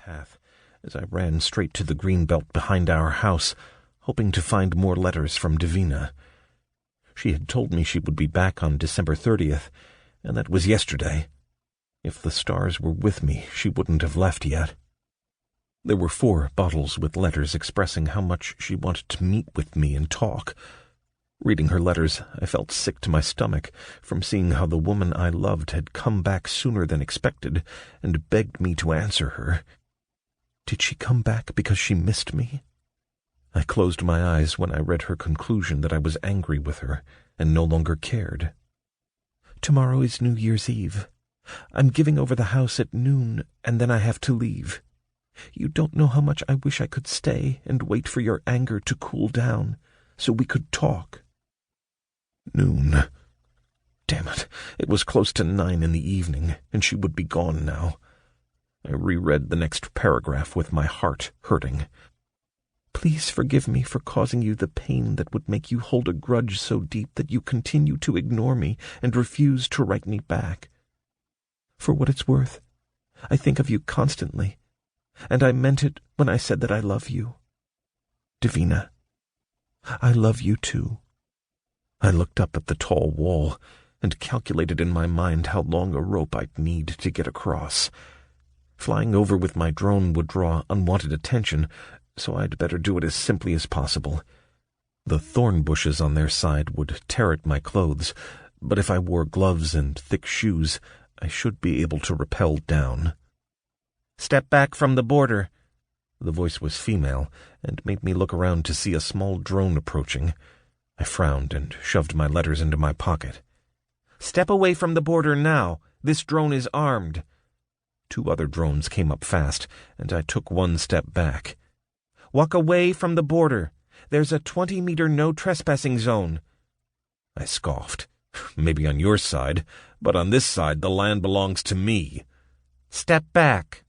path as I ran straight to the green belt behind our house, hoping to find more letters from Davina. She had told me she would be back on December 30th, and that was yesterday. If the stars were with me, she wouldn't have left yet. There were 4 bottles with letters expressing how much she wanted to meet with me and talk. Reading her letters, I felt sick to my stomach from seeing how the woman I loved had come back sooner than expected and begged me to answer her. Did she come back because she missed me? I closed my eyes when I read her conclusion that I was angry with her and no longer cared. Tomorrow is New Year's Eve. I'm giving over the house at noon, and then I have to leave. You don't know how much I wish I could stay and wait for your anger to cool down, so we could talk. Noon. Damn it, it was close to 9 in the evening, and she would be gone now. I reread the next paragraph with my heart hurting. Please forgive me for causing you the pain that would make you hold a grudge so deep that you continue to ignore me and refuse to write me back. For what it's worth, I think of you constantly, and I meant it when I said that I love you. Davina, I love you too. I looked up at the tall wall and calculated in my mind how long a rope I'd need to get across. Flying over with my drone would draw unwanted attention, so I'd better do it as simply as possible. The thorn bushes on their side would tear at my clothes, but if I wore gloves and thick shoes, I should be able to rappel down. "Step back from the border." The voice was female and made me look around to see a small drone approaching. I frowned and shoved my letters into my pocket. "Step away from the border now. This drone is armed." 2 other drones came up fast, and I took 1 step back. "Walk away from the border. There's a 20-meter no-trespassing zone." I scoffed. "Maybe on your side, but on this side the land belongs to me." "Step back."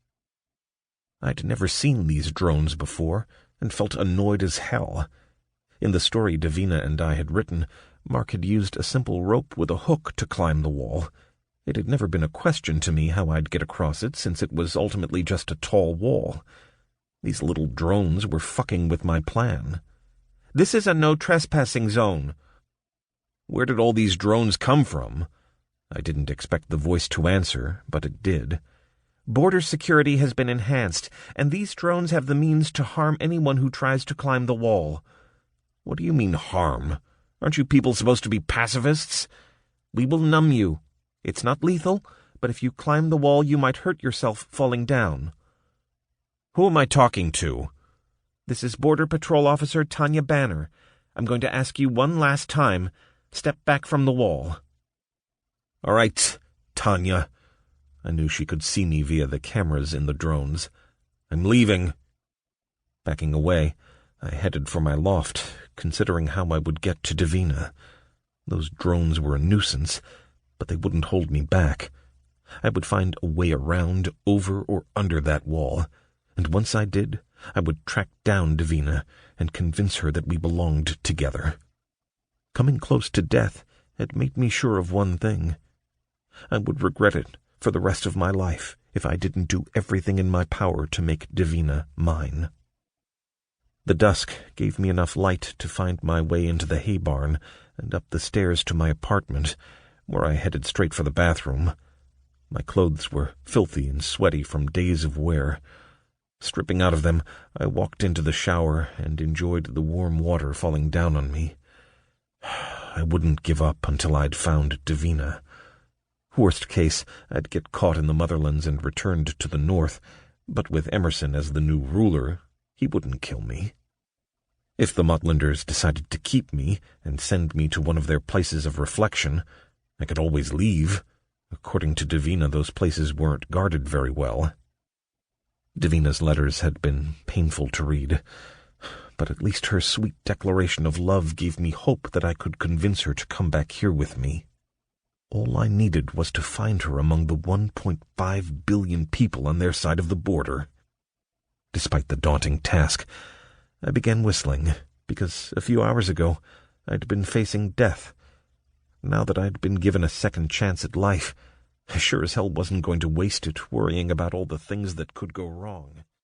I'd never seen these drones before, and felt annoyed as hell. In the story Davina and I had written, Mark had used a simple rope with a hook to climb the wall. It had never been a question to me how I'd get across it, since it was ultimately just a tall wall. These little drones were fucking with my plan. "This is a no-trespassing zone." Where did all these drones come from? I didn't expect the voice to answer, but it did. "Border security has been enhanced, and these drones have the means to harm anyone who tries to climb the wall." "What do you mean, harm? Aren't you people supposed to be pacifists?" "We will numb you. It's not lethal, but if you climb the wall you might hurt yourself falling down." "Who am I talking to?" "This is Border Patrol Officer Tanya Banner. I'm going to ask you one last time. Step back from the wall." "All right, Tanya." I knew she could see me via the cameras in the drones. "I'm leaving." Backing away, I headed for my loft, considering how I would get to Davina. Those drones were a nuisance, but they wouldn't hold me back. I would find a way around, over, or under that wall, and once I did, I would track down Davina and convince her that we belonged together. Coming close to death had made me sure of one thing. I would regret it for the rest of my life if I didn't do everything in my power to make Davina mine. The dusk gave me enough light to find my way into the hay barn and up the stairs to my apartment, where I headed straight for the bathroom. My clothes were filthy and sweaty from days of wear. Stripping out of them, I walked into the shower and enjoyed the warm water falling down on me. I wouldn't give up until I'd found Davina. Worst case, I'd get caught in the motherlands and returned to the north, but with Emerson as the new ruler, he wouldn't kill me. If the Motlanders decided to keep me and send me to one of their places of reflection, I could always leave. According to Davina, those places weren't guarded very well. Davina's letters had been painful to read, but at least her sweet declaration of love gave me hope that I could convince her to come back here with me. All I needed was to find her among the 1.5 billion people on their side of the border. Despite the daunting task, I began whistling, because a few hours ago I'd been facing death. Now that I'd been given a second chance at life, I sure as hell wasn't going to waste it worrying about all the things that could go wrong.